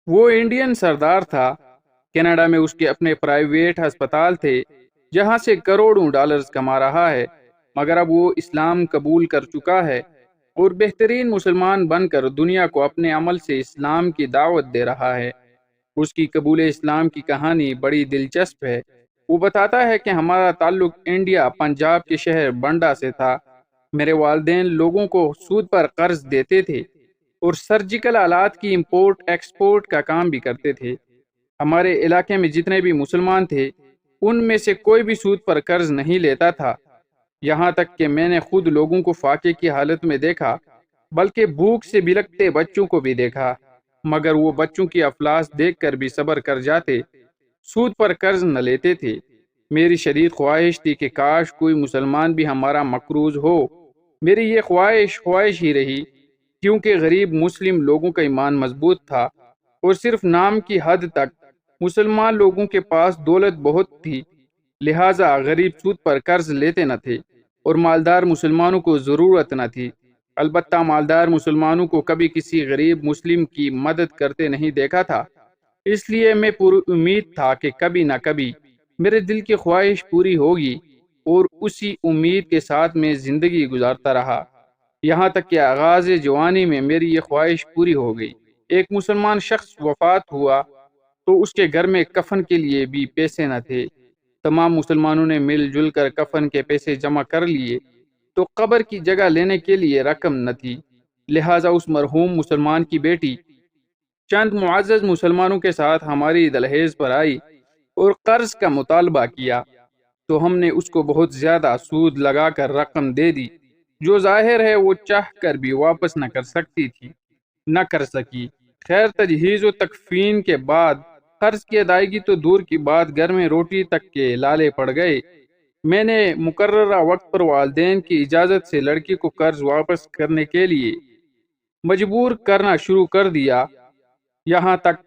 وہ انڈین سردار تھا۔ کینیڈا میں اس کے اپنے پرائیویٹ ہسپتال تھے جہاں سے کروڑوں ڈالرز کما رہا ہے، مگر اب وہ اسلام قبول کر چکا ہے اور بہترین مسلمان بن کر دنیا کو اپنے عمل سے اسلام کی دعوت دے رہا ہے۔ اس کی قبول اسلام کی کہانی بڑی دلچسپ ہے۔ وہ بتاتا ہے کہ ہمارا تعلق انڈیا پنجاب کے شہر بنڈا سے تھا۔ میرے والدین لوگوں کو سود پر قرض دیتے تھے اور سرجیکل آلات کی امپورٹ ایکسپورٹ کا کام بھی کرتے تھے۔ ہمارے علاقے میں جتنے بھی مسلمان تھے ان میں سے کوئی بھی سود پر قرض نہیں لیتا تھا، یہاں تک کہ میں نے خود لوگوں کو فاقے کی حالت میں دیکھا، بلکہ بھوک سے بلکتے بچوں کو بھی دیکھا، مگر وہ بچوں کی افلاس دیکھ کر بھی صبر کر جاتے، سود پر قرض نہ لیتے تھے۔ میری شدید خواہش تھی کہ کاش کوئی مسلمان بھی ہمارا مقروض ہو۔ میری یہ خواہش ہی رہی، کیونکہ غریب مسلم لوگوں کا ایمان مضبوط تھا اور صرف نام کی حد تک مسلمان لوگوں کے پاس دولت بہت تھی، لہٰذا غریب سود پر قرض لیتے نہ تھے اور مالدار مسلمانوں کو ضرورت نہ تھی۔ البتہ مالدار مسلمانوں کو کبھی کسی غریب مسلم کی مدد کرتے نہیں دیکھا تھا، اس لیے میں پر امید تھا کہ کبھی نہ کبھی میرے دل کی خواہش پوری ہوگی، اور اسی امید کے ساتھ میں زندگی گزارتا رہا، یہاں تک کہ آغاز جوانی میں میری یہ خواہش پوری ہو گئی۔ ایک مسلمان شخص وفات ہوا تو اس کے گھر میں کفن کے لیے بھی پیسے نہ تھے۔ تمام مسلمانوں نے مل جل کر کفن کے پیسے جمع کر لیے، تو قبر کی جگہ لینے کے لیے رقم نہ تھی، لہٰذا اس مرحوم مسلمان کی بیٹی چند معزز مسلمانوں کے ساتھ ہماری دہلیز پر آئی اور قرض کا مطالبہ کیا، تو ہم نے اس کو بہت زیادہ سود لگا کر رقم دے دی، جو ظاہر ہے وہ چاہ کر بھی واپس نہ کر سکی۔ خیر، تجہیز و تکفین کے بعد قرض کی ادائیگی تو دور کی بات، گھر میں روٹی تک کے لالے پڑ گئے۔ میں نے مقررہ وقت پر والدین کی اجازت سے لڑکی کو قرض واپس کرنے کے لیے مجبور کرنا شروع کر دیا، یہاں تک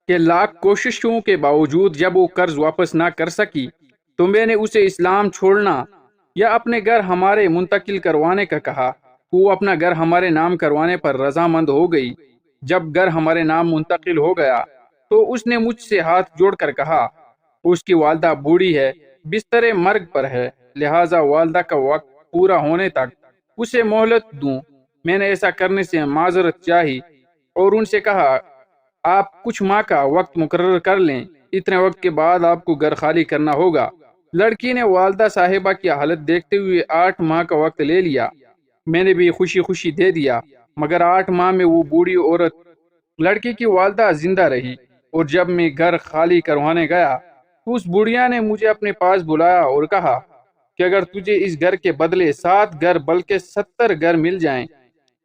کہ لاکھ کوششوں کے باوجود جب وہ قرض واپس نہ کر سکی تو میں نے اسے اسلام چھوڑنا یا اپنے گھر ہمارے منتقل کروانے کا کہا۔ وہ اپنا گھر ہمارے نام کروانے پر رضامند ہو گئی۔ جب گھر ہمارے نام منتقل ہو گیا تو اس نے مجھ سے ہاتھ جوڑ کر کہا، اس کی والدہ بوڑھی ہے، بستر مرگ پر ہے، لہٰذا والدہ کا وقت پورا ہونے تک اسے مہلت دوں۔ میں نے ایسا کرنے سے معذرت چاہی اور ان سے کہا، آپ کچھ ماہ کا وقت مقرر کر لیں، اتنے وقت کے بعد آپ کو گھر خالی کرنا ہوگا۔ لڑکی نے والدہ صاحبہ کی حالت دیکھتے ہوئے 8 ماہ کا وقت لے لیا۔ میں نے بھی خوشی خوشی دے دیا، مگر 8 ماہ میں وہ بوڑھی عورت لڑکی کی والدہ زندہ رہی، اور جب میں گھر خالی کروانے گیا تو اس بڑھیا نے مجھے اپنے پاس بلایا اور کہا کہ اگر تجھے اس گھر کے بدلے 7 گھر بلکہ 70 گھر مل جائیں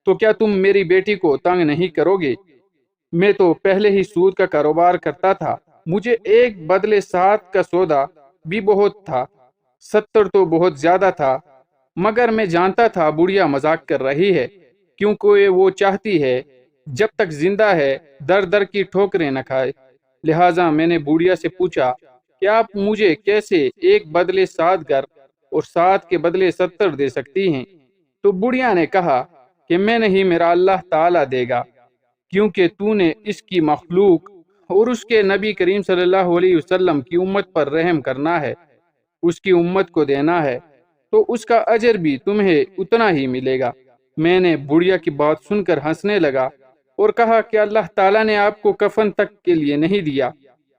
تو کیا تم میری بیٹی کو تنگ نہیں کرو گے؟ میں تو پہلے ہی سود کا کاروبار کرتا تھا، مجھے 1 بدلے 7 کا سودا بھی بہت تھا، 70 تو بہت زیادہ تھا، مگر میں جانتا تھا بڑھیا مذاق کر رہی ہے، کیونکہ وہ چاہتی ہے جب تک زندہ ہے در در کی ٹھوکریں نہ کھائے۔ لہٰذا میں نے بڑھیا سے پوچھا کہ آپ مجھے کیسے 1 بدلے 7 گھر اور 7 کے بدلے 70 دے سکتی ہیں؟ تو بڑھیا نے کہا کہ میں نہیں، میرا اللہ تعالیٰ دے گا، کیونکہ تو نے اس کی مخلوق اور اس کے نبی کریم صلی اللہ علیہ وسلم کی امت پر رحم کرنا ہے، اس کی امت کو دینا ہے، تو اس کا اجر بھی تمہیں اتنا ہی ملے گا۔ میں نے بڑھیا کی بات سن کر ہنسنے لگا اور کہا کہ اللہ تعالیٰ نے آپ کو کفن تک کے لیے نہیں دیا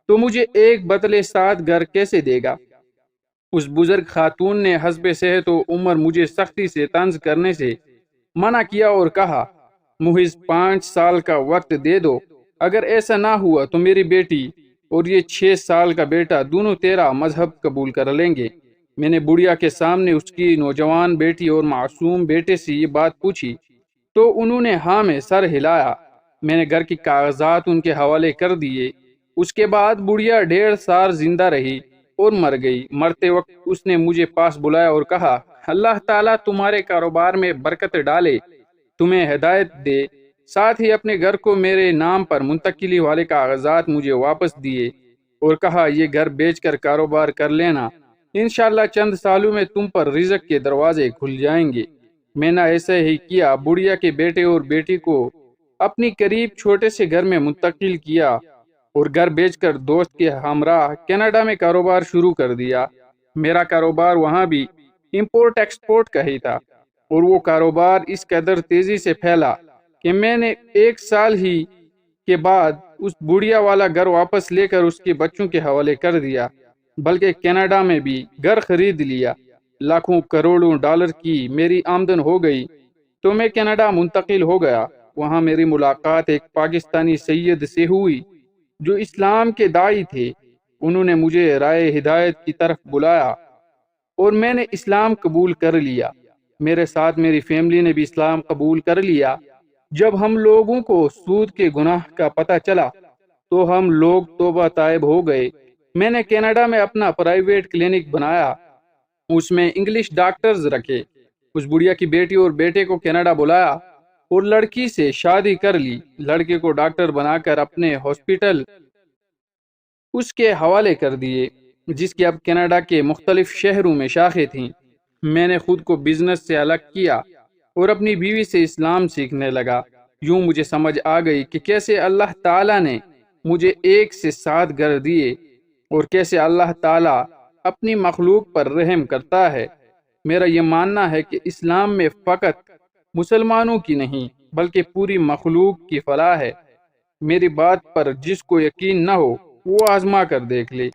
تو مجھے 1 بدلے 7 گھر کیسے دے گا؟ اس بزرگ خاتون نے حسب صحت و عمر مجھے سختی سے طنز کرنے سے منع کیا اور کہا، محض 5 سال کا وقت دے دو، اگر ایسا نہ ہوا تو میری بیٹی اور یہ 6 سال کا بیٹا دونوں تیرا مذہب قبول کر لیں گے۔ میں نے بڑھیا کے سامنے اس کی نوجوان بیٹی اور معصوم بیٹے سے یہ بات پوچھی تو انہوں نے ہاں میں سر ہلایا۔ میں نے گھر کی کاغذات ان کے حوالے کر دیے۔ اس کے بعد بڑھیا 1.5 سال زندہ رہی اور مر گئی۔ مرتے وقت اس نے مجھے پاس بلایا اور کہا، اللہ تعالیٰ تمہارے کاروبار میں برکت ڈالے، تمہیں ہدایت دے، ساتھ ہی اپنے گھر کو میرے نام پر منتقلی والے کاغذات مجھے واپس دیے، اور کہا یہ گھر بیچ کر کاروبار کر لینا، انشاءاللہ چند سالوں میں تم پر رزق کے دروازے کھل جائیں گے۔ میں نے ایسا ہی کیا۔ بڑھیا کے بیٹے اور بیٹی کو اپنی قریب چھوٹے سے گھر میں منتقل کیا اور گھر بیچ کر دوست کے ہمراہ کینیڈا میں کاروبار شروع کر دیا۔ میرا کاروبار وہاں بھی امپورٹ ایکسپورٹ کا ہی تھا، اور وہ کاروبار اس قدر تیزی سے پھیلا کہ میں نے 1 سال ہی کے بعد اس بڑھیا والا گھر واپس لے کر اس کے بچوں کے حوالے کر دیا، بلکہ کینیڈا میں بھی گھر خرید لیا۔ لاکھوں کروڑوں ڈالر کی میری آمدن ہو گئی تو میں کینیڈا منتقل ہو گیا۔ وہاں میری ملاقات ایک پاکستانی سید سے ہوئی جو اسلام کے داعی تھے۔ انہوں نے مجھے رائے ہدایت کی طرف بلایا اور میں نے اسلام قبول کر لیا۔ میرے ساتھ میری فیملی نے بھی اسلام قبول کر لیا۔ جب ہم لوگوں کو سود کے گناہ کا پتہ چلا تو ہم لوگ توبہ طائب ہو گئے۔ میں نے کینیڈا میں اپنا پرائیویٹ کلینک بنایا، اس میں انگلش ڈاکٹرز رکھے۔ اس بڑھیا کی بیٹی اور بیٹے کو کینیڈا بلایا اور لڑکی سے شادی کر لی۔ لڑکے کو ڈاکٹر بنا کر اپنے ہاسپٹل اس کے حوالے کر دیے، جس کی اب کینیڈا کے مختلف شہروں میں شاخیں تھیں۔ میں نے خود کو بزنس سے الگ کیا اور اپنی بیوی سے اسلام سیکھنے لگا۔ یوں مجھے سمجھ آ گئی کہ کیسے اللہ تعالیٰ نے مجھے 1 سے 7 گھر دیے اور کیسے اللہ تعالیٰ اپنی مخلوق پر رحم کرتا ہے۔ میرا یہ ماننا ہے کہ اسلام میں فقط مسلمانوں کی نہیں بلکہ پوری مخلوق کی فلاح ہے۔ میری بات پر جس کو یقین نہ ہو وہ آزما کر دیکھ لے۔